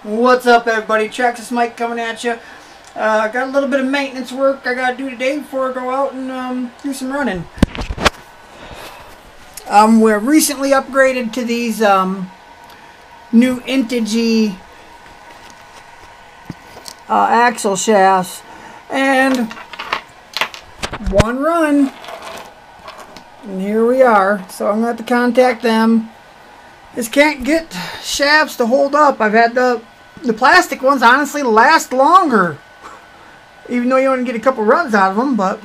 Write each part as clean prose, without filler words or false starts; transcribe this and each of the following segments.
What's up, everybody? Traxxas Mike coming at you. Got a little bit of maintenance work I gotta do today before I go out and do some running. We're recently upgraded to these new Integi axle shafts, and one run, and here we are. So I'm gonna have to contact them. Just can't get shafts to hold up. I've had the plastic ones honestly last longer, even though you only get a couple runs out of them, but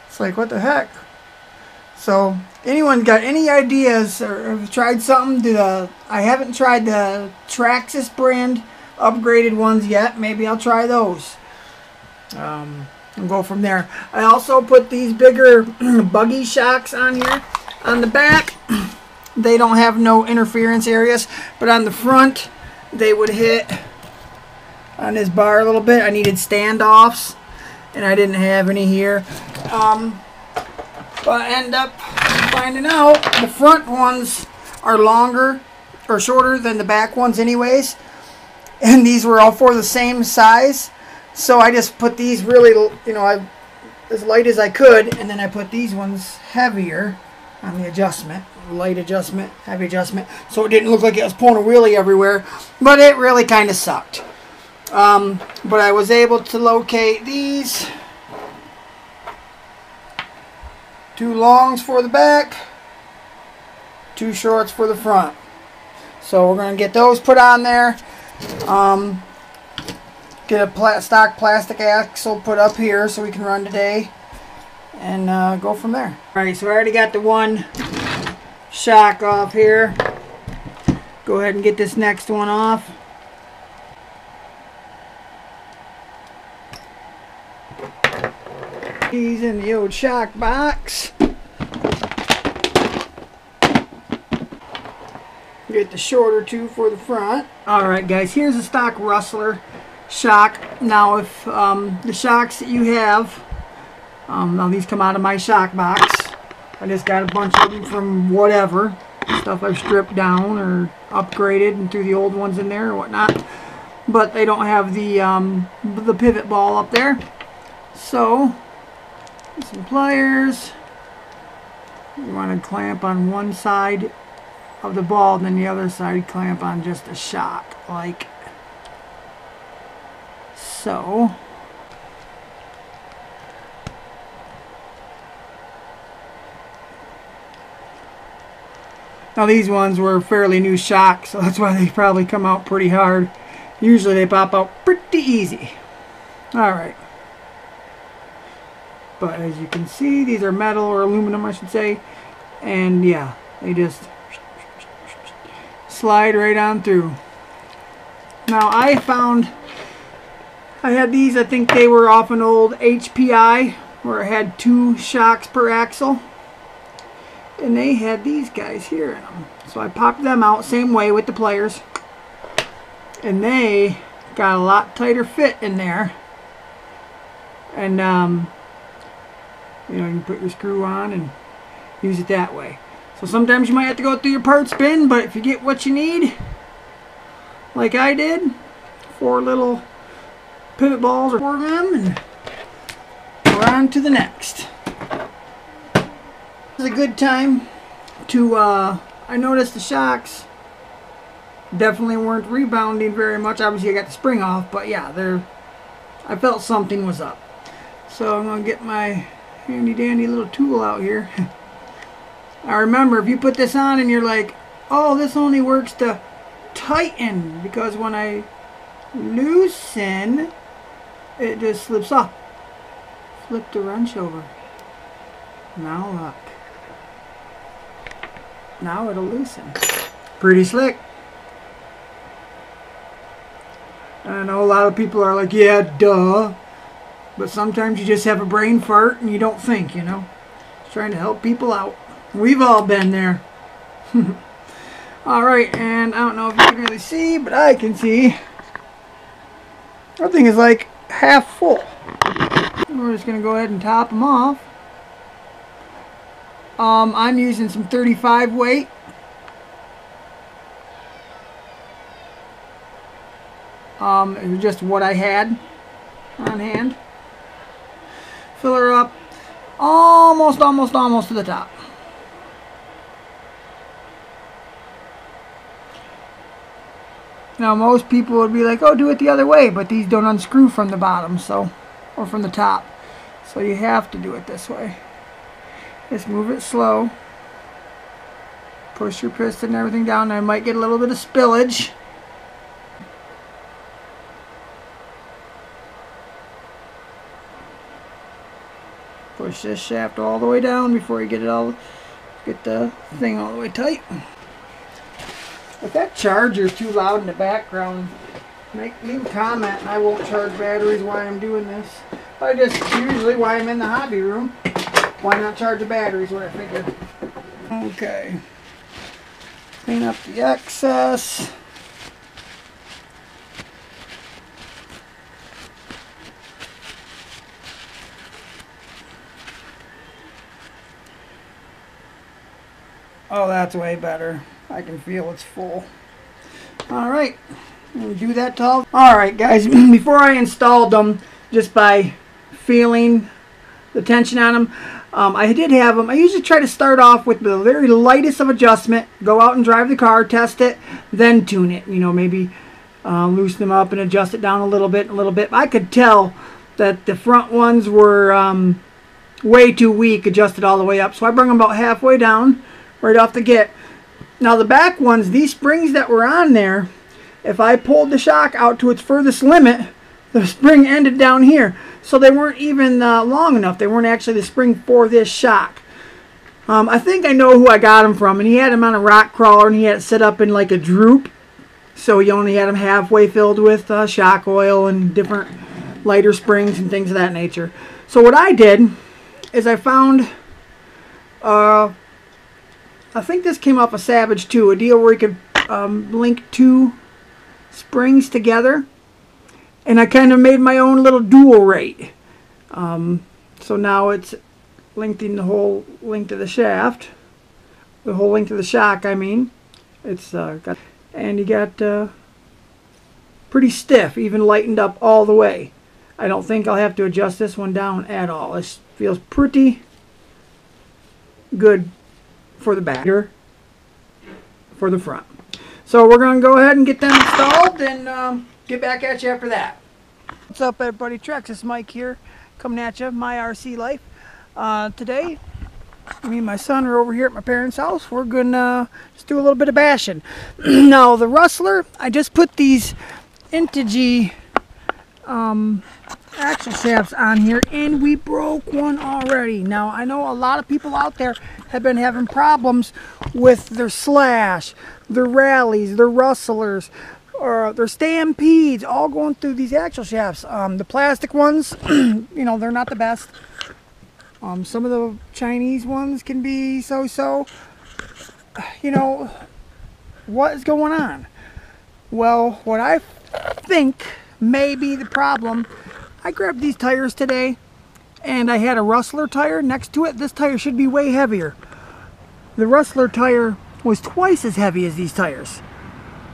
it's like, what the heck. So anyone got any ideas or have tried something? I haven't tried the Traxxas brand upgraded ones yet. Maybe I'll try those and go from there. I also put these bigger buggy shocks on here on the back. They don't have no interference areas, but on the front they would hit on this bar a little bit. I needed standoffs and I didn't have any here, but I end up finding out the front ones are longer or shorter than the back ones anyways, and these were all for the same size, so I just put these really, as light as I could, and then I put these ones heavier on the adjustment. Light adjustment, heavy adjustment, so it didn't look like it was pulling a wheelie everywhere, but it really kind of sucked. But I was able to locate these two longs for the back, two shorts for the front. So we're going to get those put on there, get a stock plastic axle put up here so we can run today, and go from there. Alright, so I already got the one shock off here. Go ahead and get this next one off. He's in the old shock box. Get the shorter two for the front. Alright guys, here's a stock Rustler shock. Now if the shocks that you have, now these come out of my shock box. I just got a bunch of them from whatever stuff I've stripped down or upgraded and threw the old ones in there or whatnot. But they don't have the pivot ball up there. So some pliers. You want to clamp on one side of the ball, and then the other side clamp on just a shock, like so. Now these ones were fairly new shocks, so that's why they probably come out pretty hard. Usually they pop out pretty easy. Alright. But as you can see, these are metal or aluminum, I should say. And yeah, they just slide right on through. Now I had these, I think they were off an old HPI where it had 2 shocks per axle. And they had these guys here in them. So I popped them out, same way with the pliers. And they got a lot tighter fit in there. And, you can put your screw on and use it that way. So sometimes you might have to go through your parts bin, but if you get what you need, like I did, 4 little pivot balls or 4 of them, and we're on to the next. It's a good time to, I noticed the shocks definitely weren't rebounding very much. Obviously I got the spring off, but yeah, I felt something was up. So I'm going to get my handy dandy little tool out here. Now remember, if you put this on and you're like, oh, this only works to tighten, because when I loosen, it just slips off. Flip the wrench over. Now look. Now it'll loosen. Pretty slick. I know a lot of people are like, yeah, duh. But sometimes you just have a brain fart and you don't think, Just trying to help people out. We've all been there. Alright, and I don't know if you can really see, but I can see. That thing is like half full. We're just going to go ahead and top them off. I'm using some 35 weight. It was just what I had on hand. Fill her up almost to the top. Now most people would be like, oh, do it the other way, but these don't unscrew from the bottom, so, or from the top. So you have to do it this way. Just move it slow. Push your piston and everything down. I might get a little bit of spillage. Push this shaft all the way down before you get the thing all the way tight. If that charger's too loud in the background, leave a comment and I won't charge batteries while I'm doing this. Usually while I'm in the hobby room, why not charge the batteries, what I figured. Okay. Clean up the excess. Oh, that's way better. I can feel it's full. Alright, do that tall. Alright guys, before I installed them, just by feeling the tension on them, I did have them. I usually try to start off with the very lightest of adjustment, go out and drive the car, test it, then tune it. You know, maybe loosen them up and adjust it down a little bit. I could tell that the front ones were way too weak, adjusted all the way up. So I brought them about halfway down, right off the get. Now the back ones, these springs that were on there, if I pulled the shock out to its furthest limit, the spring ended down here. So they weren't even long enough. They weren't actually the spring for this shock. I think I know who I got them from. And he had them on a rock crawler, and he had it set up in like a droop. So he only had them halfway filled with shock oil and different lighter springs and things of that nature. So what I did is I found... I think this came off a Savage too, a deal where you could link two springs together, and I kind of made my own little dual rate. So now it's linking the whole length of the shaft, the whole length of the shock. I mean, it's got, and you got pretty stiff, even lightened up all the way. I don't think I'll have to adjust this one down at all. This feels pretty good for the back, for the front. So we're going to go ahead and get them installed and get back at you after that. What's up everybody, Traxxas Mike here, coming at you, my RC life. Today, me and my son are over here at my parents' house. We're going to just do a little bit of bashing. Now the Rustler, I just put these Integy axle shafts on here, and we broke one already. Now I know a lot of people out there have been having problems with their Slash, their Rallies, their Rustlers, or their Stampedes, all going through these axle shafts. The plastic ones, you know, they're not the best. Some of the Chinese ones can be so-so. You know, what is going on? Well, what I think may be the problem, I grabbed these tires today, and I had a Rustler tire next to it. This tire should be way heavier. The Rustler tire was twice as heavy as these tires.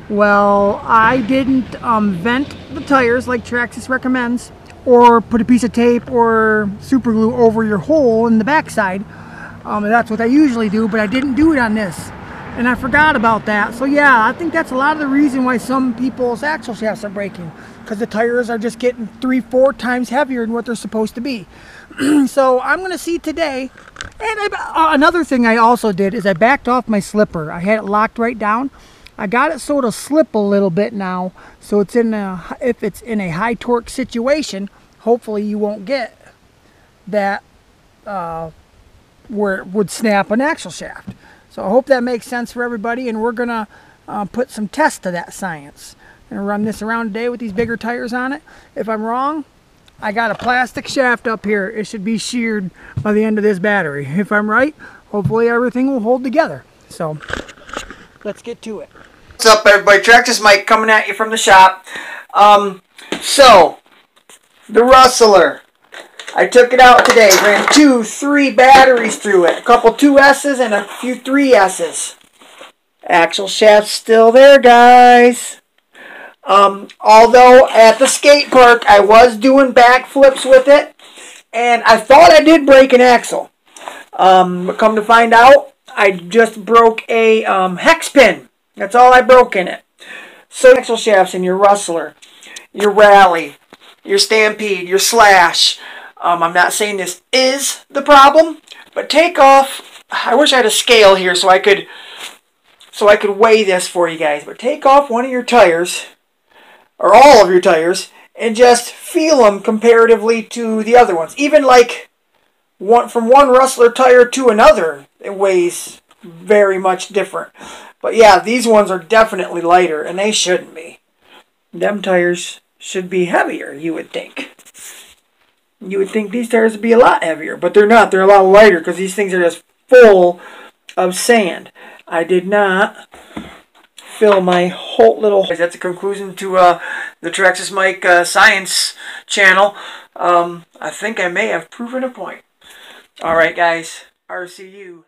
Well, I didn't vent the tires like Traxxas recommends, or put a piece of tape or super glue over your hole in the backside. That's what I usually do, but I didn't do it on this, and I forgot about that. So yeah, I think that's a lot of the reason why some people's axle shafts are breaking, because the tires are just getting 3-4 times heavier than what they're supposed to be. So I'm going to see today. And another thing I also did is I backed off my slipper. I had it locked right down. I got it so it'll slip a little bit now. So it's in a, if it's in a high torque situation, hopefully you won't get that where it would snap an axle shaft. So I hope that makes sense for everybody, and we're going to put some tests to that science. I'm going to run this around today with these bigger tires on it. If I'm wrong, I got a plastic shaft up here. It should be sheared by the end of this battery. If I'm right, hopefully everything will hold together. So let's get to it. What's up everybody, Traxxas Mike coming at you from the shop. So the Rustler, I took it out today, ran 2-3 batteries through it, a couple 2S's and a few 3S's. Axle shaft's still there, guys. Although at the skate park I was doing backflips with it, and I thought I did break an axle. But come to find out, I just broke a hex pin. That's all I broke in it. So axle shafts in your Rustler, your Rally, your Stampede, your Slash. I'm not saying this is the problem, but take off. I wish I had a scale here so I could weigh this for you guys. But take off one of your tires, or all of your tires, and just feel them comparatively to the other ones. Even like from one Rustler tire to another, it weighs very much different. But yeah, these ones are definitely lighter, and they shouldn't be. Them tires should be heavier, you would think. You would think these tires would be a lot heavier, but they're not. They're a lot lighter because these things are just full of sand. I did not fill my whole little... That's a conclusion to the Traxxas Mike Science channel. I think I may have proven a point. Alright guys, RCU.